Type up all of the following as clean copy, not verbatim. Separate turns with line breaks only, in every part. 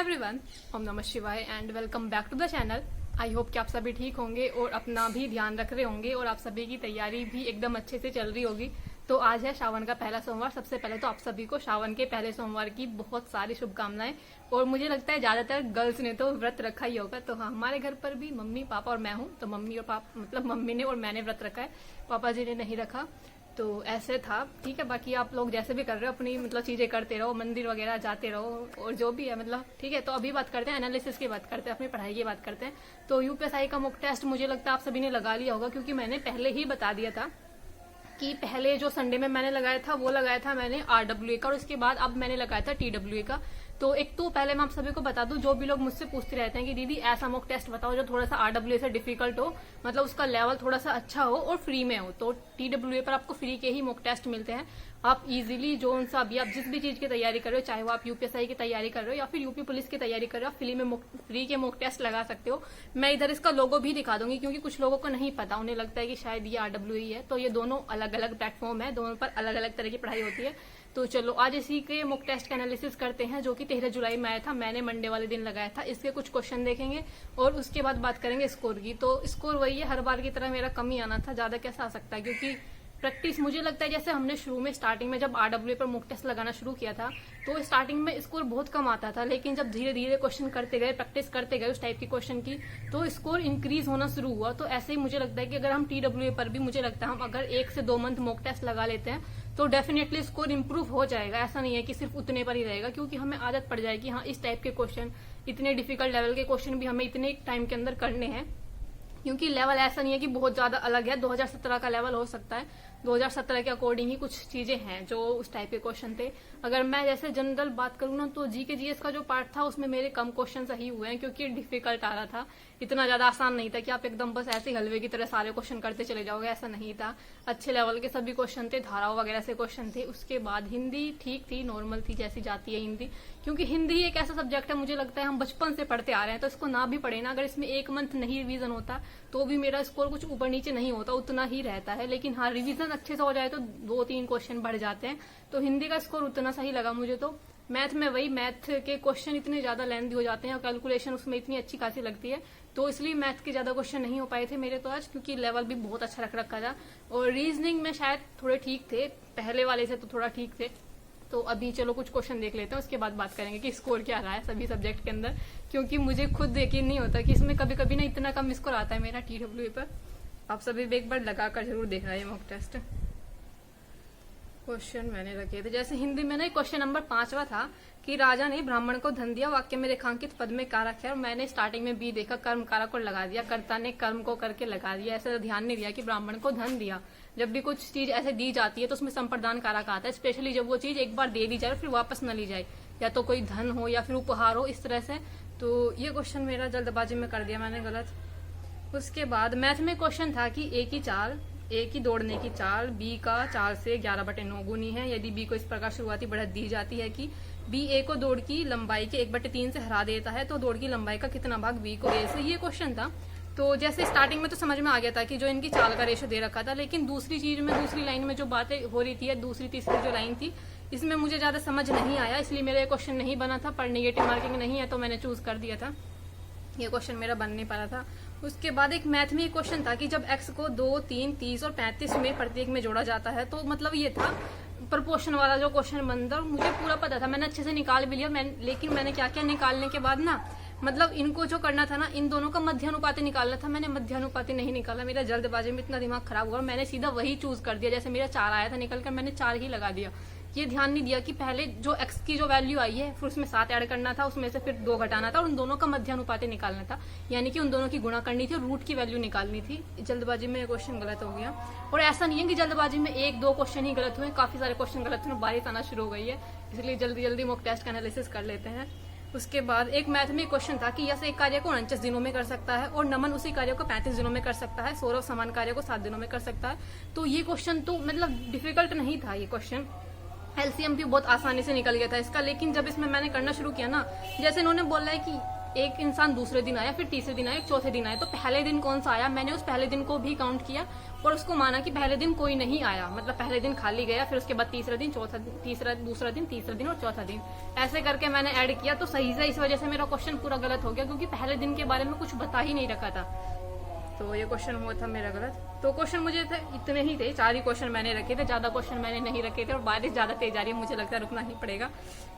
Everyone, ओम नमः शिवाय and welcome back to the channel. I hope कि आप सभी ठीक होंगे और अपना भी ध्यान रख रहे होंगे और आप सभी की तैयारी भी एकदम अच्छे से चल रही होगी। तो आज है श्रावण का पहला सोमवार। सबसे पहले तो आप सभी को श्रावण के पहले सोमवार की बहुत सारी शुभकामनाएं। और मुझे लगता है ज्यादातर गर्ल्स ने तो व्रत रखा ही होगा। तो हाँ, हमारे घर पर भी मम्मी पापा और मैं हूँ। तो मम्मी और पापा मतलब मम्मी ने और मैंने व्रत रखा है, पापा जी ने नहीं रखा। तो ऐसे था, ठीक है। बाकी आप लोग जैसे भी कर रहे हो अपनी मतलब चीजें करते रहो, मंदिर वगैरह जाते रहो और जो भी है मतलब ठीक है। तो अभी बात करते हैं एनालिसिस की, बात करते हैं अपनी पढ़ाई की बात करते हैं। तो यूपीएसआई का मॉक टेस्ट मुझे लगता है आप सभी ने लगा लिया होगा, क्योंकि मैंने पहले ही बता दिया था कि पहले जो संडे में मैंने लगाया था वो लगाया था मैंने RWA का, और उसके बाद अब मैंने लगाया था TWA का। तो एक तो पहले मैं आप सभी को बता दूं, जो भी लोग मुझसे पूछते रहते हैं कि दीदी ऐसा मॉक टेस्ट बताओ जो थोड़ा सा RWA से डिफिकल्ट हो, मतलब उसका लेवल थोड़ा सा अच्छा हो और फ्री में हो। तो TWA पर आपको फ्री के ही मॉक टेस्ट मिलते हैं। आप इजीली जो सा भी आप जिस भी चीज की तैयारी कर रहे हो, चाहे वो आप यूपीएसआई की तैयारी कर रहे हो या फिर यूपी पुलिस की तैयारी कर रहे हो, आप फ्री के मॉक टेस्ट लगा सकते हो। मैं इधर इसका लोगो भी दिखा दूंगी, क्योंकि कुछ लोगों को नहीं पता, उन्हें लगता है कि शायद ये RWA है। तो ये दोनों अलग अलग प्लेटफॉर्म है, दोनों पर अलग अलग तरह की पढ़ाई होती है। तो चलो आज इसी के मॉक टेस्ट का एनालिसिस करते हैं, जो कि 13 जुलाई में आया था। मैंने मंडे वाले दिन लगाया था। इसके कुछ क्वेश्चन देखेंगे और उसके बाद बात करेंगे स्कोर की। तो स्कोर वही है, हर बार की तरह मेरा कम ही आना था, ज्यादा कैसा आ सकता है, क्योंकि प्रैक्टिस मुझे लगता है जैसे हमने शुरू में स्टार्टिंग में जब RWA पर मॉक टेस्ट लगाना शुरू किया था तो स्टार्टिंग में स्कोर बहुत कम आता था, लेकिन जब धीरे धीरे क्वेश्चन करते गए, प्रैक्टिस करते गए उस टाइप की क्वेश्चन की, तो स्कोर इंक्रीज होना शुरू हुआ। तो ऐसे ही मुझे लगता है कि अगर हम TWA पर भी मुझे लगता है हम अगर 1 से 2 मंथ मॉक टेस्ट लगा लेते हैं तो डेफिनेटली स्कोर इंप्रूव हो जाएगा। ऐसा नहीं है कि सिर्फ उतने पर ही रहेगा, क्योंकि हमें आदत पड़ जाएगी हाँ इस टाइप के क्वेश्चन, इतने डिफिकल्ट लेवल के क्वेश्चन भी हमें इतने टाइम के अंदर करने हैं। क्योंकि लेवल ऐसा नहीं है कि बहुत ज्यादा अलग है, 2017 का लेवल हो सकता है, 2017 के अकॉर्डिंग ही कुछ चीजें हैं जो उस टाइप के क्वेश्चन थे। अगर मैं जैसे जनरल बात करूँ ना, तो GK GS का जो पार्ट था उसमें मेरे कम क्वेश्चन सही हुए हैं, क्योंकि डिफिकल्ट आ रहा था। इतना ज्यादा आसान नहीं था कि आप एकदम बस ऐसे हलवे की तरह सारे क्वेश्चन करते चले जाओगे, ऐसा नहीं था। अच्छे लेवल के सभी क्वेश्चन थे, धाराओं वगैरह से क्वेश्चन थे। उसके बाद हिंदी ठीक थी, नॉर्मल थी, जैसी जाती है हिंदी। क्योंकि हिंदी एक ऐसा सब्जेक्ट है, मुझे लगता है हम बचपन से पढ़ते आ रहे हैं, तो इसको ना भी पढ़े ना, अगर इसमें 1 मंथ नहीं रिवीजन होता तो भी मेरा स्कोर कुछ ऊपर नीचे नहीं होता, उतना ही रहता है। लेकिन हाँ, रिवीजन अच्छे से हो जाए तो 2-3 क्वेश्चन बढ़ जाते हैं। तो हिंदी का स्कोर उतना सही लगा मुझे। तो मैथ में वही, मैथ के क्वेश्चन इतने ज्यादा लेंथी हो जाते हैं और कैलकुलेशन उसमें इतनी अच्छी खासी लगती है, तो इसलिए मैथ के ज्यादा क्वेश्चन नहीं हो पाए थे मेरे तो आज, क्योंकि लेवल भी बहुत अच्छा रख रखा था। और रीजनिंग में शायद थोड़े ठीक थे, पहले वाले से तो थोड़ा ठीक थे। तो अभी चलो कुछ क्वेश्चन देख लेते हैं, उसके बाद बात करेंगे कि स्कोर क्या रहा है सभी सब्जेक्ट के अंदर, क्योंकि मुझे खुद यकीन नहीं होता कि इसमें कभी कभी ना इतना कम स्कोर आता है मेरा TWA पर। आप सभी एक बार लगाकर जरूर देखना ये मॉक टेस्ट। क्वेश्चन मैंने रखे थे, जैसे हिंदी में ना क्वेश्चन नंबर 5वां था कि राजा ने ब्राह्मण को धन दिया, वाक्य में रेखांकित पद में कारक है। और मैंने स्टार्टिंग में B देखा, कर्म कारक को लगा दिया, कर्ता ने कर्म को करके लगा दिया। ऐसा ध्यान नहीं दिया कि ब्राह्मण को धन दिया। जब भी कुछ चीज ऐसे दी जाती है तो उसमें संप्रदान कारक आता है, स्पेशली जब वो चीज एक बार दे दी जाए फिर वापस न ली जाए, या तो कोई धन हो या फिर उपहार हो, इस तरह से। तो ये क्वेश्चन मेरा जल्दबाजी में कर दिया मैंने गलत। उसके बाद मैथ में क्वेश्चन था कि ए की दौड़ने की चाल B का 4 से 11/9 गुनी है, यदि B को इस प्रकार शुरुआती बढ़त दी जाती है कि B A को दौड़ की लंबाई के 1/3 से हरा देता है, तो दौड़ की लंबाई का कितना भाग B को A से, ये क्वेश्चन था। तो जैसे स्टार्टिंग में तो समझ में आ गया था कि जो इनकी चाल का रेशो दे रखा था, लेकिन दूसरी चीज में दूसरी लाइन में जो बातें हो रही थी, या दूसरी तीसरी जो लाइन थी, इसमें मुझे ज्यादा समझ नहीं आया, इसलिए मेरा ये क्वेश्चन नहीं बना था। पर नेगेटिव मार्किंग नहीं है तो मैंने चूज कर दिया था, ये क्वेश्चन मेरा बन नहीं पा रहा था। उसके बाद एक मैथ में एक क्वेश्चन था कि जब x को 2, 3, 30 और 35 में प्रत्येक में जोड़ा जाता है, तो मतलब ये था प्रपोर्शन वाला जो क्वेश्चन बनता है। मुझे पूरा पता था, मैंने अच्छे से निकाल भी लिया, लेकिन मैंने क्या किया, निकालने के बाद ना मतलब इनको जो करना था ना, इन दोनों का मध्यानुपाती निकालना था, मैंने मध्यानुपाती नहीं निकाला। मेरा जल्दबाजी में इतना दिमाग खराब हुआ, मैंने सीधा वही चूज कर दिया। जैसे मेरा 4 आया था निकल कर, मैंने 4 ही लगा दिया। ये ध्यान नहीं दिया कि पहले जो x की जो वैल्यू आई है फिर उसमें 7 ऐड करना था, उसमें से फिर 2 घटाना था और उन दोनों का मध्यानुपाती निकालना था, यानी कि उन दोनों की गुणा करनी थी और रूट की वैल्यू निकालनी थी। जल्दबाजी में क्वेश्चन गलत हो गया। और ऐसा नहीं है कि जल्दबाजी में 1-2 क्वेश्चन ही गलत हुए, काफी सारे क्वेश्चन गलत हुए, बारिश आना शुरू हो गई है, इसलिए जल्दी जल्दी मॉक टेस्ट का एनालिसिस कर लेते हैं। उसके बाद एक मैथ में क्वेश्चन था कि यश एक कार्य को 49 दिनों में कर सकता है और नमन उसी कार्य को 35 दिनों में कर सकता है, सौरभ समान कार्य को 7 दिनों में कर सकता है। तो ये क्वेश्चन तो मतलब डिफिकल्ट नहीं था, ये क्वेश्चन LCM भी बहुत आसानी से निकल गया था इसका। लेकिन जब इसमें मैंने करना शुरू किया ना, जैसे इन्होंने बोला है कि एक इंसान दूसरे दिन आया, फिर तीसरे दिन आया, चौथे दिन आया। तो पहले दिन कौन सा आया, मैंने उस पहले दिन को भी काउंट किया और उसको माना कि पहले दिन कोई नहीं आया, मतलब पहले दिन खाली गया, फिर उसके बाद तीसरा दिन, चौथा दूसरा दिन, तीसरा दिन और चौथा दिन, ऐसे करके मैंने ऐड किया। तो सही से इस वजह से मेरा क्वेश्चन पूरा गलत हो गया, क्योंकि पहले दिन के बारे में कुछ बता ही नहीं रखा था। तो ये क्वेश्चन हुआ था मेरा गलत। तो क्वेश्चन मुझे इतने ही थे, 4 ही क्वेश्चन मैंने रखे थे, ज्यादा क्वेश्चन मैंने नहीं रखे थे। और बारिश ज्यादा तेज आ रही है, मुझे लगता है रुकना ही पड़ेगा।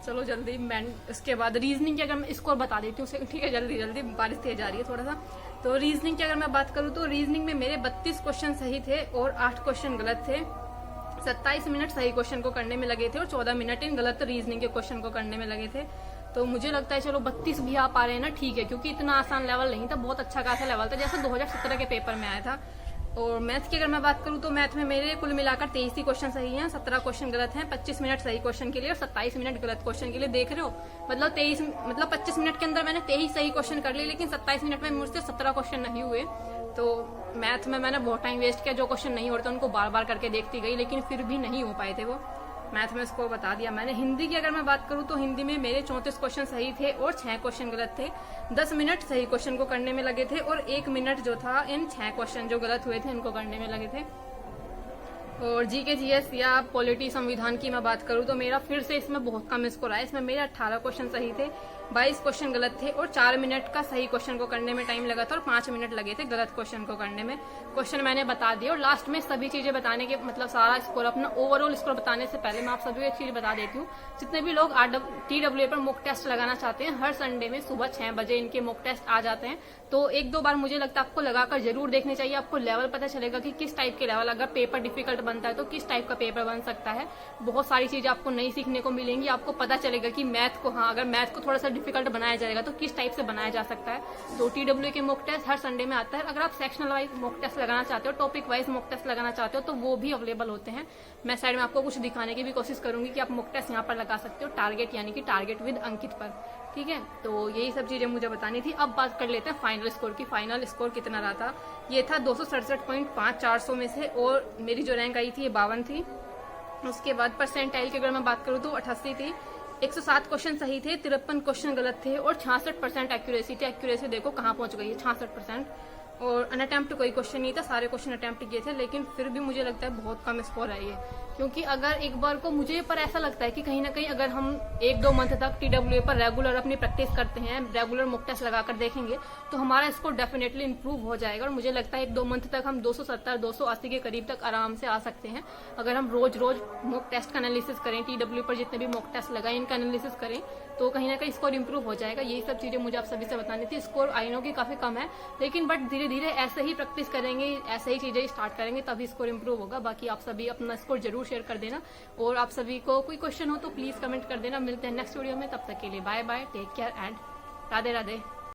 चलो जल्दी, मैं इसके बाद रीजनिंग की अगर मैं स्कोर बता देती हूँ, ठीक है, जल्दी, बारिश तेज आ रही है थोड़ा सा। तो रीजनिंग की अगर मैं बात करूँ तो रीजनिंग में मेरे 32 क्वेश्चन सही थे और 8 क्वेश्चन गलत थे। 27 मिनट सही क्वेश्चन को करने में लगे थे और 14 मिनट इन गलत रीजनिंग के क्वेश्चन को करने में लगे थे। तो मुझे लगता है चलो 32 भी आ पा रहे हैं ना, ठीक है, क्योंकि इतना आसान लेवल नहीं था, बहुत अच्छा खासा लेवल था, जैसे 2017 के पेपर में आया था। और मैथ की अगर मैं बात करूं तो मैथ में मेरे कुल मिलाकर 23 ही क्वेश्चन सही हैं, 17 क्वेश्चन गलत हैं, 25 मिनट सही क्वेश्चन के लिए और 27 मिनट गलत क्वेश्चन के लिए। देख रहे हो, मतलब 25 मिनट के अंदर मैंने 23 सही क्वेश्चन कर लिए, लेकिन 27 मिनट में मुझसे 17 क्वेश्चन नहीं हुए। तो मैथ में मैंने बहुत टाइम वेस्ट किया, जो क्वेश्चन नहीं हो रहे थे उनको बार बार करके देखती गई, लेकिन फिर भी नहीं हो पाए थे वो। मैथ में स्कोर बता दिया मैंने। हिंदी की अगर मैं बात करूं तो हिंदी में मेरे 34 क्वेश्चन सही थे और 6 क्वेश्चन गलत थे। 10 मिनट सही क्वेश्चन को करने में लगे थे और 1 मिनट जो था इन 6 क्वेश्चन जो गलत हुए थे इनको करने में लगे थे। और जीके जीएस या पॉलिटी संविधान की मैं बात करूं तो मेरा फिर से इसमें बहुत कम स्कोर आया। इसमें मेरे 18 क्वेश्चन सही थे, 22 क्वेश्चन गलत थे और 4 मिनट का सही क्वेश्चन को करने में टाइम लगा था और 5 मिनट लगे थे गलत क्वेश्चन को करने में। क्वेश्चन मैंने बता दिए और लास्ट में सभी चीजें बताने के, मतलब सारा स्कोर, अपना ओवरऑल स्कोर बताने से पहले मैं आप सभी को एक चीज बता देती हूँ। जितने भी लोग TWA पर मॉक टेस्ट लगाना चाहते हैं, हर संडे में सुबह 6 बजे इनके मॉक टेस्ट आ जाते हैं। तो 1-2 बार मुझे लगता है आपको लगाकर जरूर देखने चाहिए, आपको लेवल पता चलेगा कि किस टाइप के लेवल, अगर पेपर डिफिकल्ट बनता है तो किस टाइप का पेपर बन सकता है। बहुत सारी चीजें आपको नई सीखने को मिलेंगी, आपको पता चलेगा कि मैथ को, हाँ, अगर मैथ को थोड़ा सा डिफिकल्ट बनाया जाएगा तो किस टाइप से बनाया जा सकता है। तो TWA के मॉक टेस्ट हर संडे में आता है। अगर आप सेक्शनल वाइज मॉक टेस्ट लगाना चाहते हो, टॉपिक वाइज मॉक टेस्ट लगाना चाहते हो तो वो भी अवेलेबल होते हैं। मैं साइड में आपको कुछ दिखाने की भी कोशिश करूंगी कि आप मॉक टेस्ट यहाँ पर लगा सकते हो, टारगेट यानी कि टारगेट विद अंकित पर, ठीक है। तो यही सब चीजें मुझे बतानी थी। अब बात कर लेते हैं फाइनल स्कोर की। फाइनल स्कोर कितना रहा था, ये था 267.5 400 में से, और मेरी जो रैंक आई थी ये 52 थी। उसके बाद परसेंटाइल की अगर मैं बात करूँ तो 88 थी। 107 क्वेश्चन सही थे, 53 क्वेश्चन गलत थे और 66% एक्यूरेसी थी। एक्यूरेसी देखो कहाँ पहुंच गई है, 66%। और अनअटेम्प्ट कोई क्वेश्चन नहीं था, सारे क्वेश्चन अटेम्प्ट किए थे, लेकिन फिर भी मुझे लगता है बहुत कम स्कोर आई है। क्योंकि अगर एक बार को मुझे पर ऐसा लगता है कि कहीं ना कहीं अगर हम 1-2 मंथ तक TWA पर रेगुलर अपनी प्रैक्टिस करते हैं, रेगुलर मॉक टेस्ट लगाकर देखेंगे तो हमारा स्कोर डेफिनेटली इंप्रूव हो जाएगा। और मुझे लगता है 1-2 मंथ तक हम 270-280 के करीब तक आराम से आ सकते हैं, अगर हम रोज मॉक टेस्ट का एनालिसिस करें, TWA पर जितने भी मॉक टेस्ट लगाए इनका एनालिसिस करें तो कहीं ना कहीं स्कोर इंप्रूव हो जाएगा। यही सब चीजें मुझे आप सभी से बतानी थी। स्कोर आई नो की काफी कम है, लेकिन बट धीरे धीरे ऐसे ही प्रैक्टिस करेंगे, ऐसे ही चीजें स्टार्ट करेंगे तभी स्कोर इंप्रूव होगा। बाकी आप सभी अपना स्कोर जरूर शेयर कर देना, और आप सभी को कोई क्वेश्चन हो तो प्लीज कमेंट कर देना। मिलते हैं नेक्स्ट वीडियो में, तब तक के लिए bye bye, take care and Radhe Radhe.